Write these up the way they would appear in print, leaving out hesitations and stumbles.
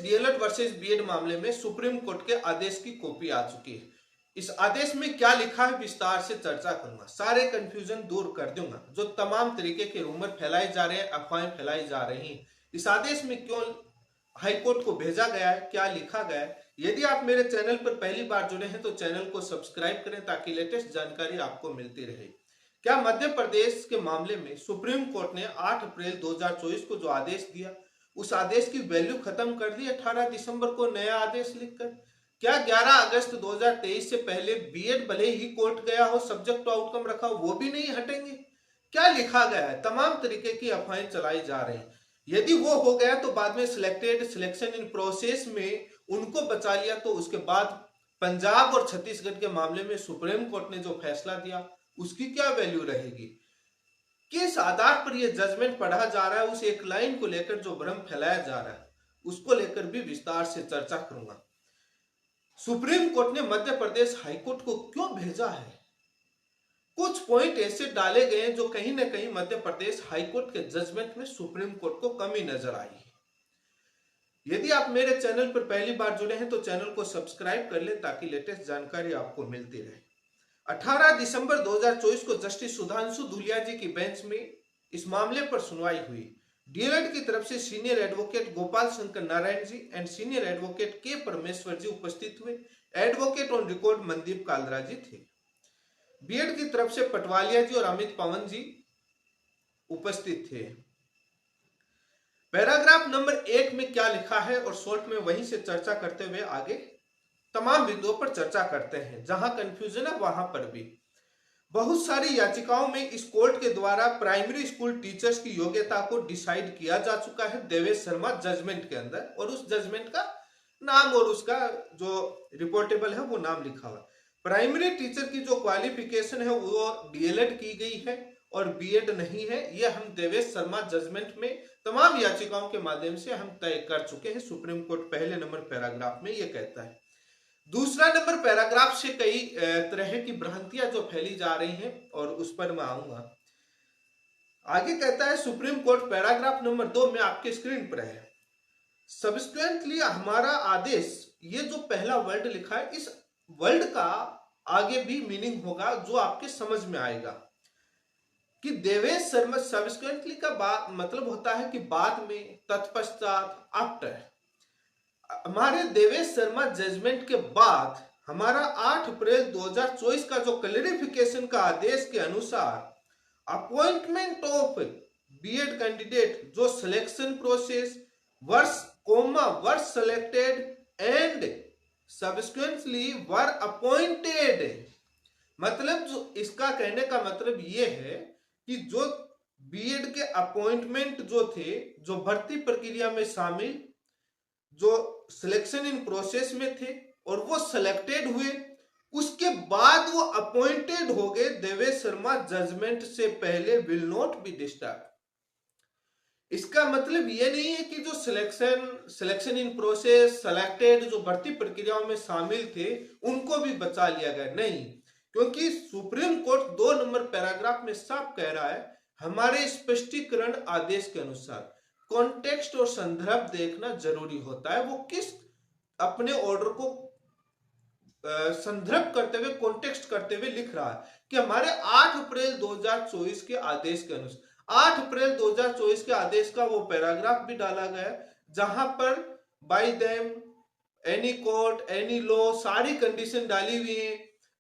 DElEd versus BEd मामले में supreme court के आदेश की कॉपी आ चुकी है। इस आदेश में क्या लिखा है विस्तार से चर्चा करूंगा, सारे कंफ्यूजन दूर कर दूंगा। जो तमाम तरीके के रूमर फैलाए जा रहे हैं, अफवाहें फैलाई जा रही हैं, इस आदेश में क्यों हाईकोर्ट को भेजा गया है, क्या लिखा गया है। यदि आप मेरे चैनल पर पहली बार जुड़े हैं तो चैनल को सब्सक्राइब करें ताकि लेटेस्ट जानकारी आपको मिलती रहे। क्या मध्य प्रदेश के मामले में सुप्रीम कोर्ट ने 8 अप्रैल 2024 को जो आदेश दिया, उस आदेश की वैल्यू खत्म कर दी 18 दिसंबर को नया आदेश लिखकर? क्या 11 अगस्त 2023 से पहले बीएड भले ही कोर्ट गया हो, सब्जेक्ट आउटकम रखा हो, वो भी नहीं हटेंगे? क्या लिखा गया है? तमाम तरीके की अफवाहें चलाई जा रही हैं। यदि वो हो गया तो बाद में सिलेक्शन इन प्रोसेस में उनको बचा लिया, तो उसके बाद पंजाब और छत्तीसगढ़ के मामले में सुप्रीम कोर्ट ने जो फैसला दिया उसकी क्या वैल्यू रहेगी? किस आधार पर यह जजमेंट पढ़ा जा रहा है, उस एक लाइन को लेकर जो भ्रम फैलाया जा रहा है उसको लेकर भी विस्तार से चर्चा करूंगा। सुप्रीम कोर्ट ने मध्य प्रदेश हाईकोर्ट को क्यों भेजा है? कुछ पॉइंट ऐसे डाले गए हैं जो कहीं ना कहीं मध्य प्रदेश हाईकोर्ट के जजमेंट में सुप्रीम कोर्ट को कमी नजर आई है। यदि आप मेरे चैनल पर पहली बार जुड़े हैं तो चैनल को सब्सक्राइब कर लें ताकि लेटेस्ट जानकारी आपको मिलती रहे। 18 दिसंबर 2024 को जस्टिस सुधांशु धूलिया जी की बेंच में इस मामले पर सुनवाई हुई। डीएलएड की तरफ से senior advocate Gopal Shankar Narayan ji and senior advocate K Parameshwar ji उपस्थित हुए। Advocate on record Mandeep Kalra ji थे। बीएड की तरफ से पटवालिया जी और अमित पवन जी उपस्थित थे। पैराग्राफ नंबर 1 में क्या लिखा है और शॉर्ट में वहीं से चर्चा करते हुए आगे तमाम बिंदुओं पर चर्चा करते हैं। जहां कंफ्यूजन है वहां पर भी बहुत सारी याचिकाओं में इस कोर्ट के द्वारा प्राइमरी स्कूल टीचर्स की योग्यता को डिसाइड किया जा चुका है देवेश शर्मा जजमेंट के अंदर, और उस जजमेंट का नाम और उसका जो रिपोर्टेबल है वो नाम लिखा हुआ। प्राइमरी टीचर की जो क्वालिफिकेशन है वो डीएलएड की गई है और बीएड नहीं है। यह हम देवेश शर्मा जजमेंट में तमाम याचिकाओं के माध्यम से हम तय कर चुके हैं। सुप्रीम कोर्ट पहले नंबर पैराग्राफ में यह कहता है। दूसरा नंबर पैराग्राफ से कई तरह की भ्रांतियां जो फैली जा रही हैं और उस पर मैं आऊंगा। आगे कहता है सुप्रीम कोर्ट पैराग्राफ नंबर 2 में आपके स्क्रीन पर है। सब्सिक्वेंटली हमारा आदेश, ये जो पहला वर्ड लिखा है इस वर्ड का आगे भी मीनिंग होगा जो आपके समझ में आएगा कि देवेश शर्मा सब्सिक्वेंटली का मतलब होता है कि बाद में, तत्पश्चात, आफ्टर। हमारे देवेश शर्मा जजमेंट के बाद हमारा 8 अप्रैल 2024 का जो क्लैरिफिकेशन का आदेश के अनुसार अपॉइंटमेंट ऑफ बीएड कैंडिडेट जो सिलेक्शन प्रोसेस वर्ष selected and subsequently were appointed, मतलब जो इसका कहने का मतलब ये है कि जो बीएड के अपॉइंटमेंट जो थे, जो भर्ती प्रक्रिया में शामिल, जो सिलेक्शन इन प्रोसेस में थे और वो सिलेक्टेड हुए, उसके बाद वो अपॉइंटेड हो गए, देवेश शर्मा जजमेंट से पहले विल नॉट बी डिस्टर्ब। इसका मतलब ये नहीं है कि जो सिलेक्शन इन प्रोसेस, सिलेक्टेड, जो भर्ती प्रक्रियाओं में शामिल थे उनको भी बचा लिया गया, नहीं। क्योंकि सुप्रीम कोर्ट 2 नंबर पैराग्राफ में साफ कह रहा है हमारे स्पष्टीकरण आदेश के अनुसार कॉन्टेक्स्ट और संदर्भ देखना जरूरी होता है। वो किस अपने ऑर्डर को संदर्भ करते हुए, कॉन्टेक्स्ट करते हुए लिख रहा है कि हमारे 8 अप्रैल 2024 के आदेश के अनुसार 8 अप्रैल 2024 के आदेश का वो पैराग्राफ भी डाला गया जहां पर bye them any court any law सारी कंडीशन डाली हुई है।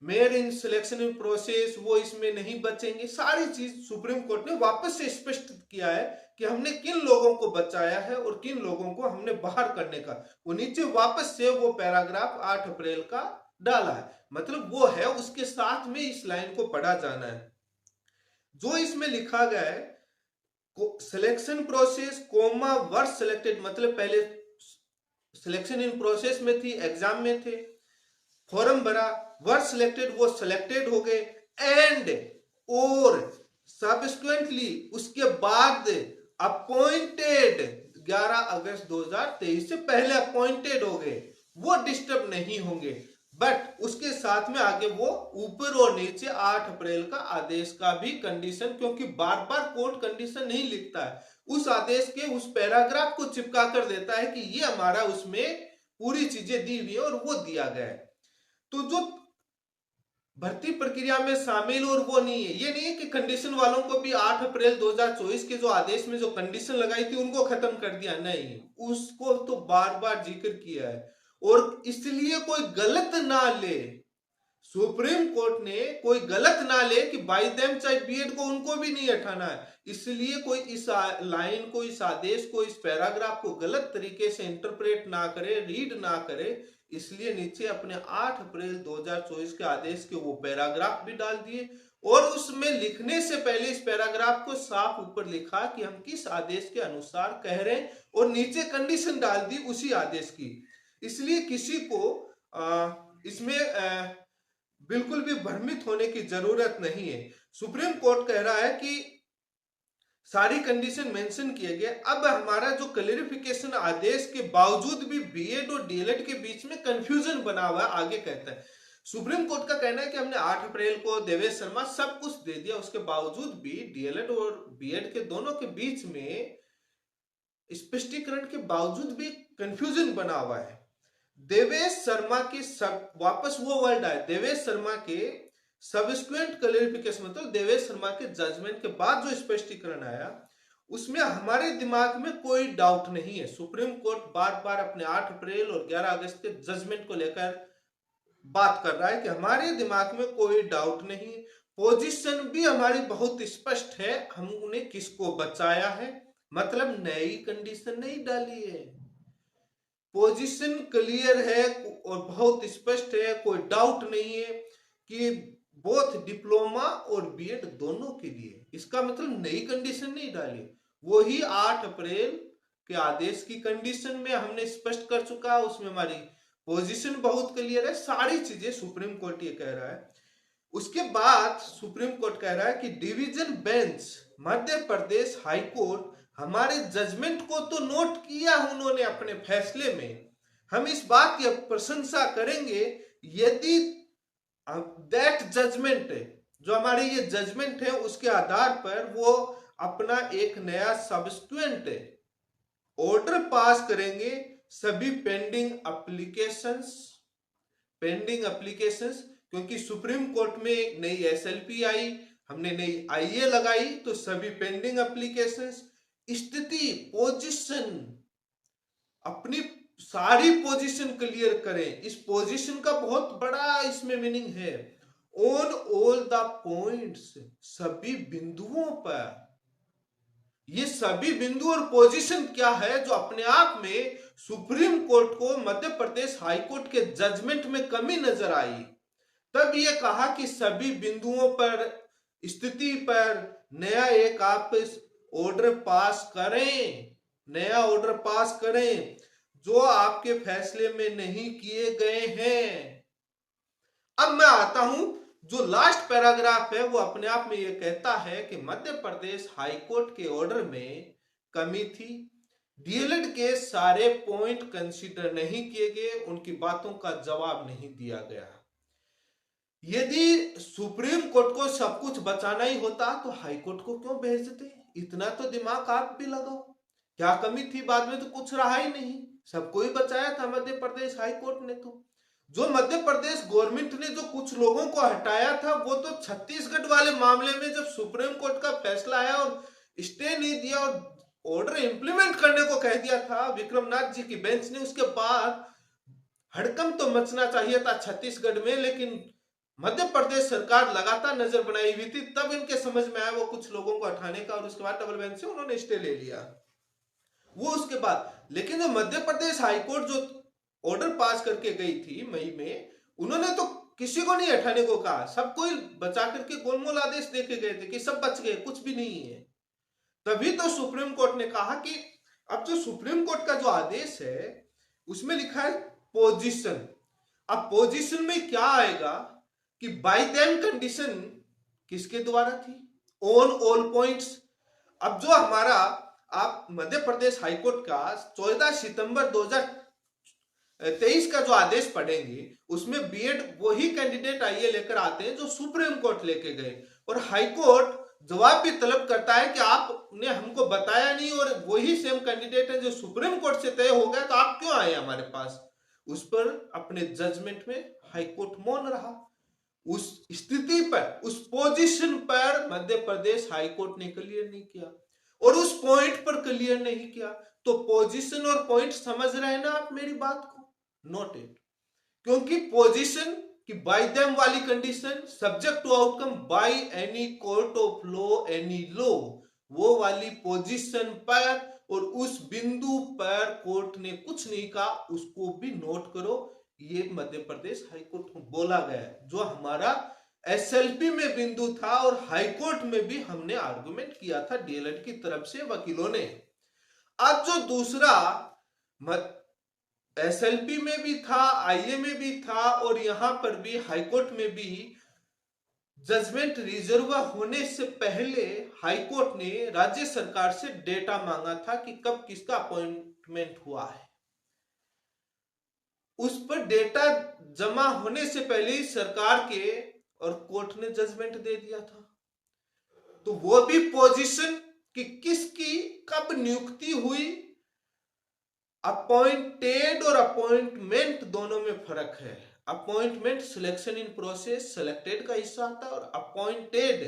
मेयर इन सिलेक्शन प्रोसेस वो इसमें नहीं बचेंगे, सारी चीज सुप्रीम कोर्ट ने वापस से स्पष्ट किया है कि हमने किन लोगों को बचाया है और किन लोगों को हमने बाहर करने का, वो नीचे वापस से वो पैराग्राफ 8 अप्रैल का डाला है। मतलब वो है, उसके साथ में इस लाइन को पढ़ा जाना है जो इसमें लिखा गया है। सिलेक्शन प्रोसेस कोमा वर्ष सिलेक्टेड, मतलब पहले सिलेक्शन इन प्रोसेस में थी, एग्जाम में थे, फॉर्म भरा, वर्ष सिलेक्टेड, वो सिलेक्टेड हो गए, एंड और सब्सिक्वेंटली उसके बाद अपॉइंटेड 11 अगस्त 2023 से पहले अपॉइंटेड हो गए, वो डिस्टर्ब नहीं होंगे। बट उसके साथ में आगे वो ऊपर और नीचे 8 अप्रैल का आदेश का भी कंडीशन, क्योंकि बार बार कोर्ट कंडीशन नहीं लिखता है, उस आदेश के उस पैराग्राफ को चिपका कर देता है कि ये हमारा उसमें पूरी चीजें दी हुई है और वो दिया गया है। तो जो भर्ती प्रक्रिया में शामिल और वो नहीं है, ये नहीं है कि कंडीशन वालों को भी 8 अप्रैल 2024 के जो आदेश में जो कंडीशन लगाई थी उनको खत्म कर दिया, नहीं, उसको तो बार बार जिक्र किया है। और इसलिए कोई गलत ना ले, सुप्रीम कोर्ट ने कोई गलत ना ले कि बाई देम चाहे बीएड को उनको भी नहीं हटाना है, इसलिए कोई इस लाइन को, इस आदेश को, इस पैराग्राफ को गलत तरीके से इंटरप्रेट ना करे, रीड ना करे, इसलिए नीचे अपने 8 अप्रैल 2024 के आदेश के वो पैराग्राफ भी डाल दिए और उसमें लिखने से पहले इस पैराग्राफ को साफ ऊपर लिखा कि हम किस आदेश के अनुसार कह रहे हैं और नीचे कंडीशन डाल दी उसी आदेश की। इसलिए किसी को इसमें बिल्कुल भी भ्रमित होने की जरूरत नहीं है। सुप्रीम कोर्ट कह रहा है कि सारी कंडीशन मेंशन किए गए। अब हमारा जो क्लेरिफिकेशन आदेश के बावजूद भी बीएड और डीएलएड के बीच में कंफ्यूजन बना हुआ है, आगे कहता है सुप्रीम कोर्ट का कहना है कि हमने 8 अप्रैल को देवेश शर्मा सब कुछ दे दिया, उसके बावजूद भी डीएलएड और बीएड के दोनों के बीच में स्पष्टीकरण के बावजूद भी कंफ्यूजन बना हुआ है। देवेश शर्मा के सब, वापस वो वर्ड आए, देवेश शर्मा के सब्सिक्वेंट क्लेरिफिकेशन, मतलब देवेश शर्मा के जजमेंट के बाद जो स्पष्टीकरण आया उसमें हमारे दिमाग में कोई डाउट नहीं है। सुप्रीम कोर्ट बार बार अपने 8 अप्रैल और 11 अगस्त के जजमेंट को लेकर बात कर रहा है कि हमारे दिमाग में कोई डाउट नहीं, पोजीशन भी हमारी बहुत स्पष्ट है, हमने किसको बचाया है, मतलब नई कंडीशन नहीं डाली है, पोजीशन क्लियर है और बहुत स्पष्ट है, कोई डाउट नहीं है कि बोथ डिप्लोमा और बीएड दोनों के लिए, इसका मतलब नई कंडीशन नहीं डाली, वही 8 अप्रैल के आदेश की कंडीशन में हमने स्पष्ट कर चुका है, उसमें हमारी पोजीशन बहुत क्लियर है, सारी चीजें सुप्रीम कोर्ट ये कह रहा है। उसके बाद सुप्रीम कोर्ट कह रहा है कि division bench Madhya Pradesh high court हमारे जजमेंट को तो नोट किया उन्होंने अपने फैसले में, हम इस बात की प्रशंसा करेंगे यदि दैट जजमेंट, जो हमारे ये जजमेंट है उसके आधार पर वो अपना एक नया सब्सिक्वेंट ऑर्डर पास करेंगे सभी पेंडिंग एप्लीकेशंस, क्योंकि सुप्रीम कोर्ट में नई एसएलपी आई, हमने नई आईए लगाई, तो सभी पेंडिंग एप्लीकेशंस, स्थिति, पोजीशन, अपनी सारी पोजीशन क्लियर करें। इस पोजीशन का बहुत बड़ा इसमें मीनिंग है, ऑन ऑल द पॉइंट्स, सभी बिंदुओं पर। ये सभी बिंदु और पोजीशन क्या है जो अपने आप में सुप्रीम कोर्ट को मध्य प्रदेश हाई कोर्ट के जजमेंट में कमी नजर आई, तब ये कहा कि सभी बिंदुओं पर, स्थिति पर नया एक आप ऑर्डर पास करें, नया ऑर्डर पास करें जो आपके फैसले में नहीं किए गए हैं। अब मैं आता हूं, जो लास्ट पैराग्राफ है वो अपने आप में ये कहता है कि मध्य प्रदेश हाई कोर्ट के ऑर्डर में कमी थी, डीएलएड के सारे पॉइंट कंसीडर नहीं किए गए, उनकी बातों का जवाब नहीं दिया गया। यदि सुप्रीम कोर्ट को सब कुछ बचाना ही होता तो हाई कोर्ट को क्यों भेजते, इतना तो दिमाग आप भी लगाओ, क्या कमी थी, बाद में तो कुछ रहा ही नहीं, सबको ही बचाया था मध्य प्रदेश हाई कोर्ट ने। तो जो मध्य प्रदेश गवर्नमेंट ने जो कुछ लोगों को हटाया था वो तो छत्तीसगढ़ वाले मामले में जब सुप्रीम कोर्ट का फैसला आया और स्टे नहीं दिया और ऑर्डर इंप्लीमेंट करने को कह दिया था विक्रमनाथ जी की बेंच ने, उसके बाद हड़कंप तो मचना चाहिए था छत्तीसगढ़ में, लेकिन मध्य प्रदेश सरकार लगातार नजर बनाई हुई थी, तब इनके समझ में आया वो कुछ लोगों को हटाने का और उसके बाद डबल बेंच से उन्होंने स्टे ले लिया वो उसके बाद। लेकिन जो मध्य प्रदेश हाईकोर्ट जो ऑर्डर पास करके गई थी मई में, उन्होंने तो किसी को नहीं हटाने को कहा, सबको ही बचा करके गोलमोल आदेश देके गए थे कि सब बच गए, कुछ भी नहीं है। तभी तो सुप्रीम कोर्ट ने कहा कि अब जो सुप्रीम कोर्ट का जो आदेश है उसमें लिखा है पोजीशन, अब पोजीशन में क्या आएगा कि बाय देम कंडीशन किसके द्वारा थी, ऑन ऑल पॉइंट्स। अब जो हमारा आप मध्य प्रदेश हाईकोर्ट का 14 सितंबर 2023 का जो आदेश पढ़ेंगे उसमें बीएड वही कैंडिडेट आईए लेकर आते हैं जो सुप्रीम कोर्ट लेके गए, और हाईकोर्ट जवाब भी तलब करता है कि आपने हमको बताया नहीं और वही सेम कैंडिडेट है जो सुप्रीम कोर्ट से तय हो गया, तो आप क्यों आए हमारे पास। उस पर अपने जजमेंट में हाई कोर्ट मौन रहा। उस स्थिति पर, उस पोजीशन पर मध्य प्रदेश हाई कोर्ट ने क्लियर नहीं किया और उस पॉइंट पर क्लियर नहीं किया। तो पोजीशन और पॉइंट समझ रहे हैं ना आप मेरी बात को, नोटेड। क्योंकि पोजीशन कि बाय देम वाली condition subject to outcome by any court of law any law, वो वाली पोजीशन पर और उस बिंदु पर कोर्ट ने कुछ नहीं कहा, उसको भी नोट करो। ये मध्य प्रदेश हाईकोर्ट में बोला गया है, जो हमारा एसएलपी में बिंदु था और हाईकोर्ट में भी हमने आर्गुमेंट किया था डीएलएड की तरफ से वकीलों ने। अब जो दूसरा एसएलपी में भी था, आईए में भी था और यहां पर भी हाईकोर्ट में भी जजमेंट रिजर्व होने से पहले हाईकोर्ट ने राज्य सरकार से डेटा मांगा था कि कब किसका अपॉइंटमेंट हुआ है। उस पर डेटा जमा होने से पहले ही सरकार के और कोर्ट ने जजमेंट दे दिया था। तो वो भी पोजीशन कि किसकी कब नियुक्ति हुई। अपॉइंटेड और अपॉइंटमेंट दोनों में फर्क है। Appointment selection in process, selected का हिस्सा आता है, और अपॉइंटेड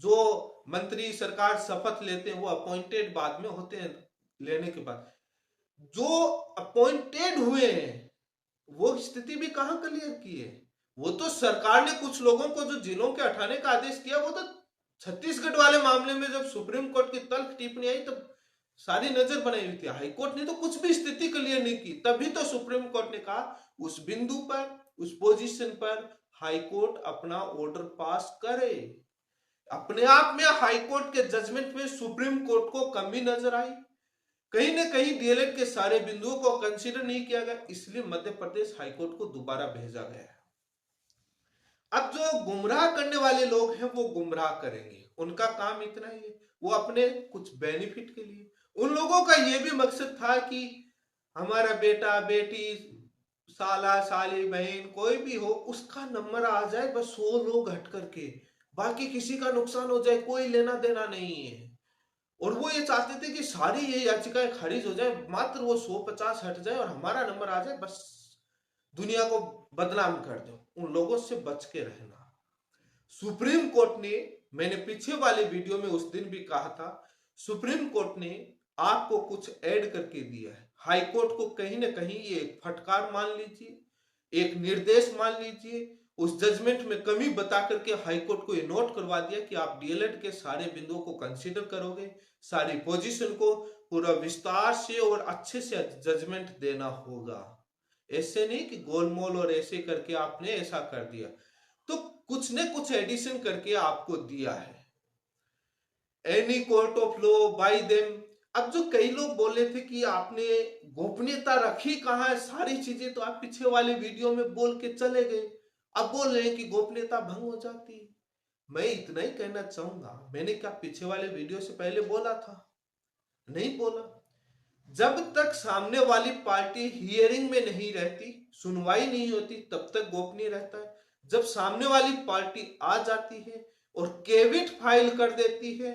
जो मंत्री सरकार शपथ लेते हैं वो अपॉइंटेड बाद में होते हैं लेने के बाद। जो अपॉइंटेड हुए हैं वो स्थिति भी कहां क्लियर की है। वो तो सरकार ने कुछ लोगों को जो जिलों के हटाने का आदेश किया, वो तो छत्तीसगढ़ वाले मामले में जब सुप्रीम कोर्ट की तल्ख टिप्पणी आई तब सारी नजर बनाई हुई थी। हाईकोर्ट ने तो कुछ भी स्थिति क्लियर नहीं की, तभी तो सुप्रीम कोर्ट ने कहा उस बिंदु पर, उस पोजीशन पर हाईकोर्ट अपना ऑर्डर पास करे। अपने आप में हाईकोर्ट के जजमेंट में सुप्रीम कोर्ट को कमी नजर आई। कहीं ना कहीं डीएलएड के सारे बिंदुओं को कंसीडर नहीं किया गया, इसलिए मध्य प्रदेश हाईकोर्ट को दोबारा भेजा गया। अब जो गुमराह करने वाले लोग हैं वो गुमराह करेंगे, उनका काम इतना ही है, वो अपने कुछ बेनिफिट के लिए। उन लोगों का ये भी मकसद था कि हमारा बेटा बेटी, साला साली, बहन कोई भी हो, उसका नंबर आ जाए बस 100 लोग हट करके, बाकी किसी का नुकसान हो जाए कोई लेना देना नहीं है। और वो ये चाहते थे कि सारी ये याचिकाएं खारिज हो जाए, मात्र वो 150 हट जाए और हमारा नंबर आ जाए, बस दुनिया को बदनाम कर दो। उन लोगों से बच के रहना। सुप्रीम कोर्ट ने, मैंने पीछे वाले वीडियो में उस दिन भी कहा था, सुप्रीम कोर्ट ने आपको कुछ ऐड करके दिया है। हाई कोर्ट को कहीं ना कहीं ये एक फटकार मान लीजिए, एक निर्देश मान लीजिए। उस जजमेंट में कमी बता करके हाई कोर्ट को ये नोट करवा दिया कि आप डीएलएड के सारे बिंदुओं को कंसीडर करोगे, सारी पोजीशन को पूरा विस्तार से और अच्छे से जजमेंट देना होगा। ऐसे नहीं कि गोलमोल और ऐसे करके आपने ऐसा कर दिया, तो कुछ ने कुछ एडिशन करके आपको दिया है। Any court of law by them. अब जो कई लोग बोले थे कि आपने गोपनीयता रखी कहां है, सारी चीजें तो आप पीछे वाले वीडियो में बोल के चले गए, अब बोल रहे हैं कि गोपनीयता भंग हो जाती है। मैं इतना ही कहना चाहूंगा, मैंने क्या पीछे वाले वीडियो से पहले बोला था? नहीं बोला। जब तक सामने वाली पार्टी हियरिंग में नहीं रहती, सुनवाई नहीं होती, तब तक गोपनीय रहता है। जब सामने वाली पार्टी आ जाती है और केविट फाइल कर देती है,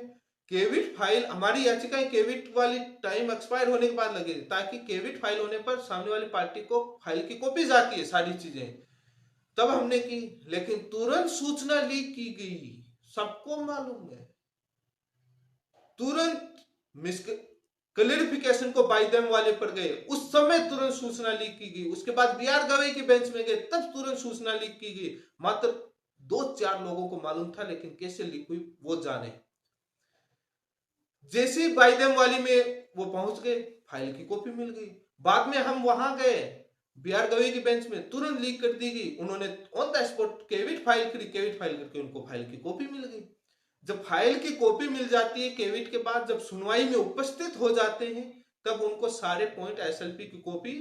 केविट फाइल, हमारी याचिकाएं केविट वाली टाइम एक्सपायर होने के बाद लगेगी, ताकि केविट फाइल होने पर सामने वाली पार्टी को फाइल की कॉपी जाती है सारी चीजें, तब हमने की। लेकिन तुरंत सूचना लीक की गई, सबको मालूम है, तुरंत क्लेरिफिकेशन को बाय देम वाले पर गए, उस समय तुरंत सूचना लीक की गई। उसके बाद बीआर गवई की बेंच में गए, तब तुरंत सूचना लीक की गई। मात्र 2-4 लोगों को मालूम था, लेकिन कैसे लीक हुई वो जाने। जैसे ही बाय देम वाली में वो पहुंच गए, फाइल की कॉपी मिल गई। बाद में हम वहां गए बीआर गवई की बेंच में, तुरंत लीक कर दी गई। उन्होंने ऑन द स्पॉट केविट फाइल करी, केविट फाइल करके उनको फाइल की कॉपी मिल गई। जब फाइल की कॉपी मिल जाती है केविट के बाद, जब सुनवाई में उपस्थित हो जाते हैं, तब उनको सारे पॉइंट एसएलपी की कॉपी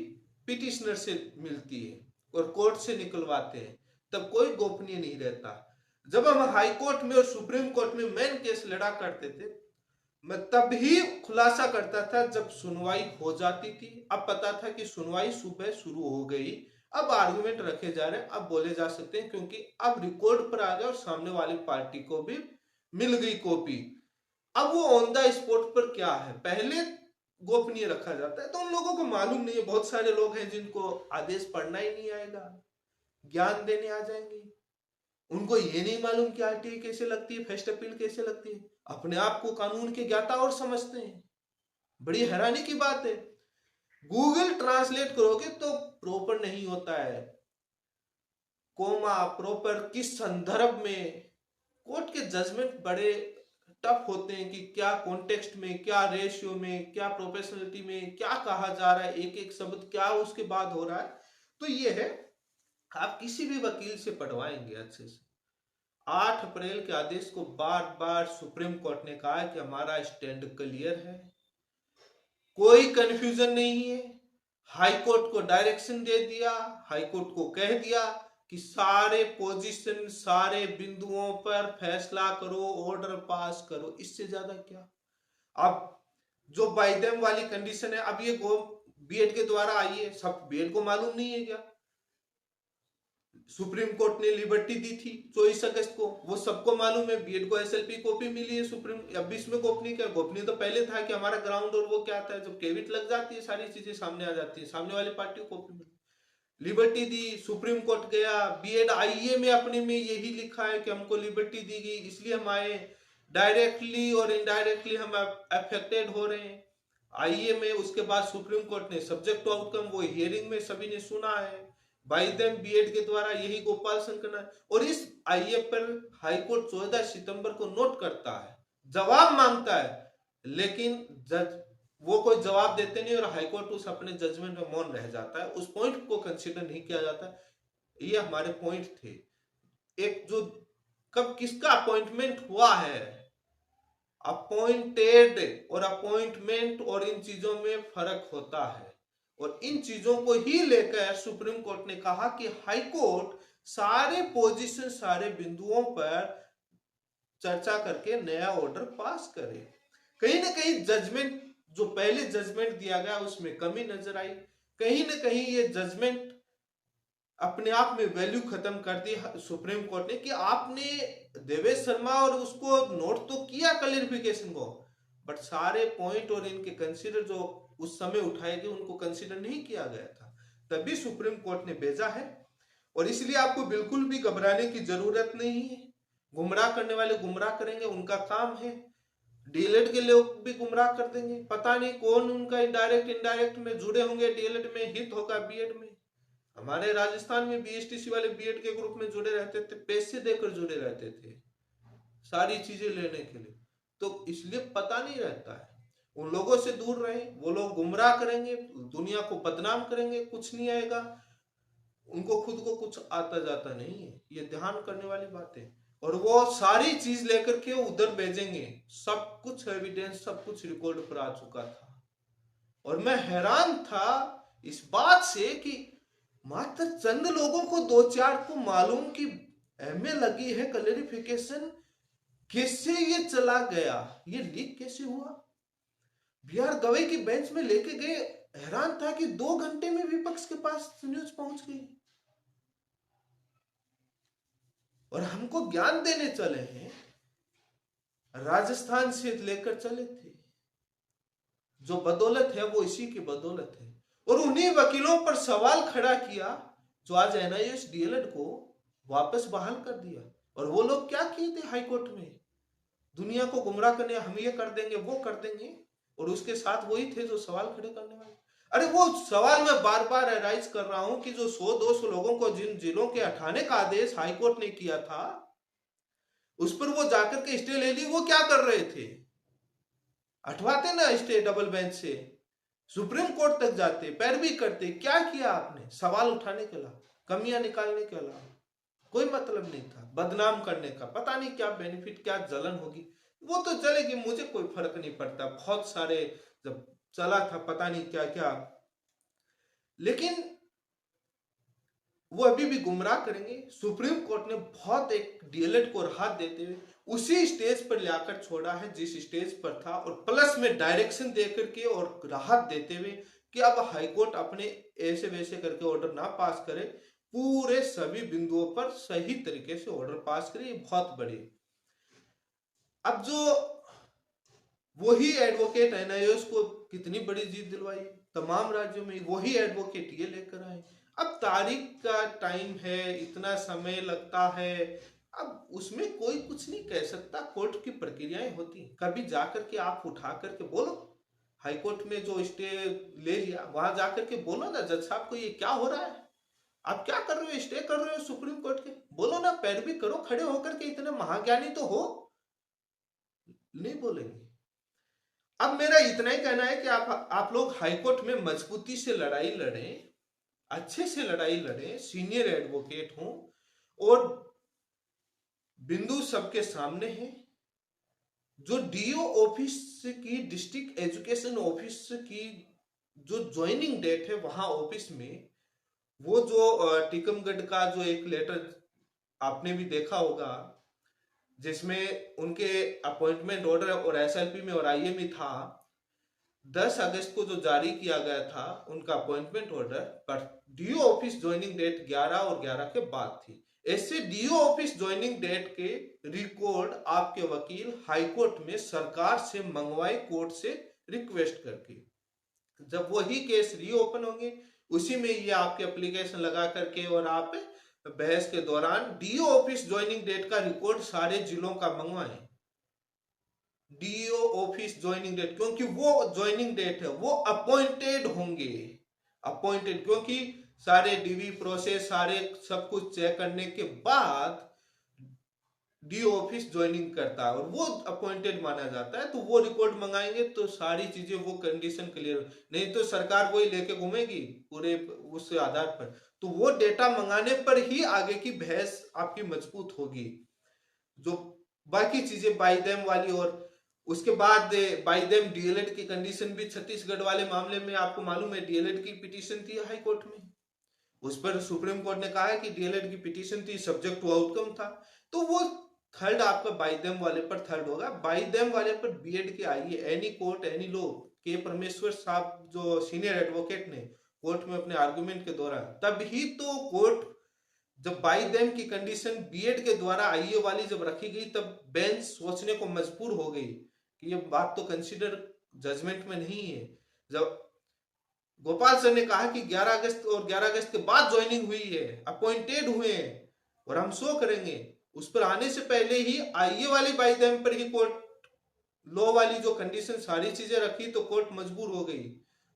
पिटिशनर से मिलती है और कोर्ट से निकलवाते हैं, तब कोई गोपनीय नहीं रहता। जब हम हाई कोर्ट में और सुप्रीम कोर्ट में मेन केस लड़ा करते थे, मैं तब ही खुलासा करता था जब सुनवाई हो जाती थी। अब पता था कि सुनवाई सुबह शुरू हो गई, अब आर्गुमेंट रखे जा रहे हैं, अब बोले जा सकते हैं, क्योंकि अब रिकॉर्ड पर आ गया और सामने वाली पार्टी को भी मिल गई कॉपी। अब वो ऑन द स्पॉट पर क्या है, पहले गोपनीय रखा जाता है, तो उन लोगों को मालूम नहीं है। बहुत सारे लोग हैं जिनको आदेश पढ़ना ही नहीं आएगा, ज्ञान देने आ जाएंगे, उनको ये नहीं मालूम कि आरटीआई कैसे लगती है, फर्स्ट अपील कैसे लगती है, अपने आप को कानून के ज्ञाता और समझते हैं। बड़ी हैरानी की बात है, गूगल ट्रांसलेट करोगे तो प्रॉपर नहीं होता है, कोमा प्रॉपर किस संदर्भ में। कोर्ट के जजमेंट बड़े टफ होते हैं कि क्या कॉन्टेक्स्ट में, क्या रेशियो में, क्या प्रोफेशनलिटी में क्या कहा जा रहा है, एक एक शब्द क्या उसके बाद हो रहा है। तो ये है, आप किसी भी वकील से पढ़वाएंगे अच्छे से। 8 अप्रैल के आदेश को बार बार सुप्रीम कोर्ट ने कहा है कि हमारा स्टैंड क्लियर है, कोई कंफ्यूजन नहीं है। हाई कोर्ट को डायरेक्शन दे दिया, हाई कोर्ट को कह दिया कि सारे पोजीशन, सारे बिंदुओं पर फैसला करो, ऑर्डर पास करो, इससे ज्यादा क्या। अब जो बाइडेम वाली कंडीशन है, अब ये बीएड के द्वारा आई है, सब बीएड को मालूम नहीं है क्या, सुप्रीम कोर्ट ने लिबर्टी दी थी 24 अगस्त को, वो सबको मालूम है। बीएड को एसएलपी कॉपी मिली है सुप्रीम, अब इसमें गोपनीय क्या, गोपनीय तो पहले था कि हमारा ग्राउंड और वो क्या था, जब केविट लग जाती है सारी चीजें सामने आ जाती है, सामने वाली पार्टी को कॉपी मिली, लिबर्टी दी, सुप्रीम कोर्ट गया। बीएड आईए में अपने में यही लिखा है कि हमको लिबर्टी दी गई, इसलिए हम आए, डायरेक्टली और इनडायरेक्टली हम अफेक्टेड हो रहे हैं आईए में। उसके बाद सुप्रीम कोर्ट ने सब्जेक्ट टू आउटकम, वो हियरिंग में सभी ने सुना है, बाई देम बीएड के द्वारा, यही गोपाल शंकर। और इस आईए पर हाईकोर्ट 14 सितंबर को नोट करता है, जवाब मांगता है, लेकिन जज वो कोई जवाब देते नहीं और हाईकोर्ट उस अपने जजमेंट में मौन रह जाता है, उस पॉइंट को कंसीडर नहीं किया जाता। ये हमारे पॉइंट थे। एक जो कब किसका अपॉइंटमेंट हुआ है, अपॉइंटेड और अपॉइंटमेंट और इन चीजों में फर्क होता है, और इन चीजों को ही लेकर सुप्रीम कोर्ट ने कहा कि हाई कोर्ट सारे पोजीशन, सारे बिंदुओं पर चर्चा करके नया ऑर्डर पास करे। कहीं ना कहीं जजमेंट, जो पहले जजमेंट दिया गया उसमें कमी नजर आई, कहीं ना कहीं ये जजमेंट अपने आप में वैल्यू खत्म कर दी सुप्रीम कोर्ट ने, कि आपने देवेश शर्मा और उसको नोट तो किया क्लैरिफिकेशन को, बट सारे पॉइंट और इनके कंसीडर जो उस समय उठाए गए उनको कंसीडर नहीं किया गया था, तभी सुप्रीम कोर्ट ने भेजा है। और इसलिए आपको बिल्कुल भी घबराने की जरूरत नहीं है। गुमराह करने वाले गुमराह करेंगे, उनका काम है। डीएलएड के लोग भी गुमराह कर देंगे, पता नहीं कौन उनका इनडायरेक्ट में जुड़े होंगे, डीएलएड में हित होगा बीएड में। हमारे राजस्थान में बीएसटीसी वाले बीएड के ग्रुप में जुड़े रहते थे, पैसे देकर जुड़े रहते थे सारी चीजें लेने के लिए, तो इसलिए पता नहीं रहता है। उन लोगों से दूर रहे, वो लोग गुमराह करेंगे, दुनिया को बदनाम करेंगे, कुछ नहीं आएगा उनको, खुद को कुछ आता जाता नहीं है, ये ध्यान करने वाली बात है। और वो सारी चीज लेकर के उधर भेजेंगे, सब कुछ एविडेंस, सब कुछ रिकॉर्ड पर आ चुका था। और मैं हैरान था इस बात से कि मात्र चंद लोगों को, 2-4 को मालूम कि एमए लगी है क्लैरिफिकेशन, कैसे ये चला गया, ये लीक कैसे हुआ। बीआर गवई की बेंच में लेके गए, हैरान था कि 2 घंटे में विपक्ष के पास न्यूज पहुंच गई, और हमको ज्ञान देने चले हैं, राजस्थान से लेकर चले थे। जो बदौलत है वो इसी की बदौलत है, और उन्हीं वकीलों पर सवाल खड़ा किया जो आज एनआईएस डीएलएड को वापस बहाल कर दिया। और वो लोग क्या किए थे हाईकोर्ट में, दुनिया को गुमराह करने, हम ये कर देंगे वो कर देंगे, और उसके साथ वही थे जो सवाल खड़े करने वाले। अरे वो सवाल मैं बार बार एराइज कर रहा हूं कि जो 100-200 लोगों को जिन जिलों के हटाने का आदेश हाईकोर्ट ने किया था, उस पर वो जाकर के स्टे ले ली, वो क्या कर रहे थे, हटवाते ना स्टे डबल बेंच से, सुप्रीम कोर्ट तक जाते, पैरवी करते। क्या किया आपने, सवाल उठाने के अलावा, कमियां निकालने के अलावा कोई मतलब नहीं था, बदनाम करने का। पता नहीं क्या बेनिफिट, क्या जलन होगी, वो तो चलेगी, मुझे कोई फर्क नहीं पड़ता, बहुत सारे जब चला था पता नहीं क्या क्या, लेकिन वो अभी भी गुमराह करेंगे। सुप्रीम कोर्ट ने बहुत एक डीएलएड को राहत देते हुए उसी स्टेज पर लाकर छोड़ा है जिस स्टेज पर था, और प्लस में डायरेक्शन देकर के और राहत देते हुए कि अब हाईकोर्ट अपने ऐसे वैसे करके ऑर्डर ना पास करे, पूरे सभी बिंदुओं पर सही तरीके से ऑर्डर पास करे। ये बहुत बड़ी अब जो वही एडवोकेट एनआईओएस को कितनी बड़ी जीत दिलवाई, तमाम राज्यों में वही एडवोकेट ये लेकर आए। अब तारीख का टाइम है, इतना समय लगता है, अब उसमें कोई कुछ नहीं कह सकता, कोर्ट की प्रक्रियाएं होती हैं। कभी जाकर के आप उठा करके बोलो, हाईकोर्ट में जो स्टे ले लिया वहां जाकर के बोलो ना, जज साहब को ये क्या हो रहा है, आप क्या कर रहे हो, स्टे कर रहे हो सुप्रीम कोर्ट के, बोलो ना, पैरवी करो खड़े होकर के, इतने महाज्ञानी तो हो। नहीं बोलेंगे। अब मेरा इतना ही कहना है कि आप लोग हाईकोर्ट में मजबूती से लड़ाई लड़ें, अच्छे से लड़ाई लड़ें, सीनियर एडवोकेट हों, और बिंदु सबके सामने है, जो डीओ ऑफिस की, डिस्ट्रिक्ट एजुकेशन ऑफिस की जो ज्वाइनिंग डेट है वहां ऑफिस में, वो जो टीकमगढ़ का जो एक लेटर आपने भी देखा होगा, जिसमें उनके अपॉइंटमेंट ऑर्डर और एसएलपी में और आईए में था, 10 अगस्त को जो जारी किया गया था उनका अपॉइंटमेंट ऑर्डर, पर डीओ ऑफिस ज्वाइनिंग डेट 11 और 11 के बाद थी। ऐसे डीओ ऑफिस ज्वाइनिंग डेट के रिकॉर्ड आपके वकील हाईकोर्ट में सरकार से मंगवाए, कोर्ट से रिक्वेस्ट करके। जब वही केस रीओपन होंगे उसी में ये आपके एप्लीकेशन लगा करके और आप बहस के दौरान डीओ ऑफिस ज्वाइनिंग डेट का रिकॉर्ड सारे जिलों का मंगवाएं, डीओ ऑफिस ज्वाइनिंग डेट, क्योंकि वो ज्वाइनिंग डेट है, वो अपॉइंटेड होंगे, अपॉइंटेड, क्योंकि सारे डीवी प्रोसेस सारे सब कुछ चेक करने के बाद डीओ ऑफिस ज्वाइनिंग करता है और वो अपॉइंटेड माना जाता है, तो वो रिकॉर्ड मंगाएंगे तो सारी चीजें, वो कंडीशन क्लियर, नहीं तो सरकार वही लेके घूमेगी पूरे उस आधार पर। तो वो डेटा मंगाने पर ही आगे की बहस आपकी मजबूत होगी। जो बाकी चीजें बाई देम वाली, और उसके बाद बाई देम डीएलएड की कंडीशन भी, छत्तीसगढ़ वाले मामले में आपको मालूम है डीएलएड की पिटीशन थी हाई कोर्ट में, उस पर सुप्रीम कोर्ट ने कहा है कि डीएलएड की पिटीशन थी, सब्जेक्ट टू आउटकम था, तो वो थर्ड आपका बाई देम वाले पर थर्ड होगा। बाई देम वाले पर बीएड के आइए, एनी कोर्ट एनी लॉ, के परमेश्वर साहब जो सीनियर एडवोकेट ने कोर्ट में अपने आर्गुमेंट के दौरान, तब ही तो कोर्ट, जब बाई देम की कंडीशन बीएड के द्वारा आईए वाली जब रखी गई, तब बेंच सोचने को मजबूर हो गई कि ये बात तो कंसीडर जजमेंट में नहीं है। जब गोपाल सर ने कहा कि 11 अगस्त और 11 अगस्त के बाद ज्वाइनिंग हुई है, अपॉइंटेड हुए हैं और हम शो करेंगे, उस पर आने से पहले ही आईए वाली बाई देम पर ही कोर्ट लॉ वाली जो कंडीशन सारी चीजें रखी, तो कोर्ट मजबूर हो गई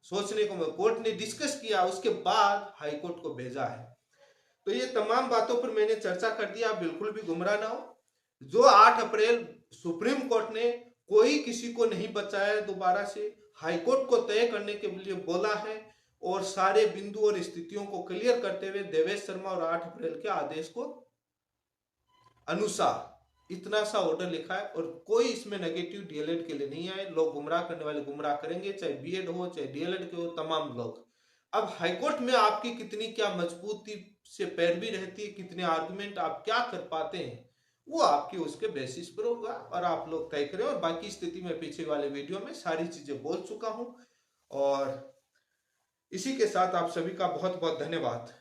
सोचने को। कोर्ट ने डिस्कस किया, उसके बाद हाई कोर्ट को भेजा है। तो ये तमाम बातों पर मैंने चर्चा कर दिया, आप बिल्कुल भी गुमराह ना हो। जो 8 अप्रैल सुप्रीम कोर्ट ने कोई किसी को नहीं बचाया, दोबारा से हाईकोर्ट को तय करने के लिए बोला है, और सारे बिंदु और स्थितियों को क्लियर करते हुए देवेश शर्मा और 8 अप्रैल के आदेश को अनुसार इतना सा ऑर्डर लिखा है, और कोई इसमें नेगेटिव डीएलएड के लिए नहीं आए। लोग गुमराह करने वाले गुमराह करेंगे, चाहे बीएड हो चाहे डीएलएड के हो, तमाम लोग। अब हाईकोर्ट में आपकी कितनी क्या मजबूती से पैरवी रहती है, कितने आर्गुमेंट आप क्या कर पाते हैं, वो आपके उसके बेसिस पर होगा, और आप लोग तय करें। और बाकी स्थिति में पीछे वाले वीडियो में सारी चीजें बोल चुका हूं, और इसी के साथ आप सभी का बहुत बहुत धन्यवाद।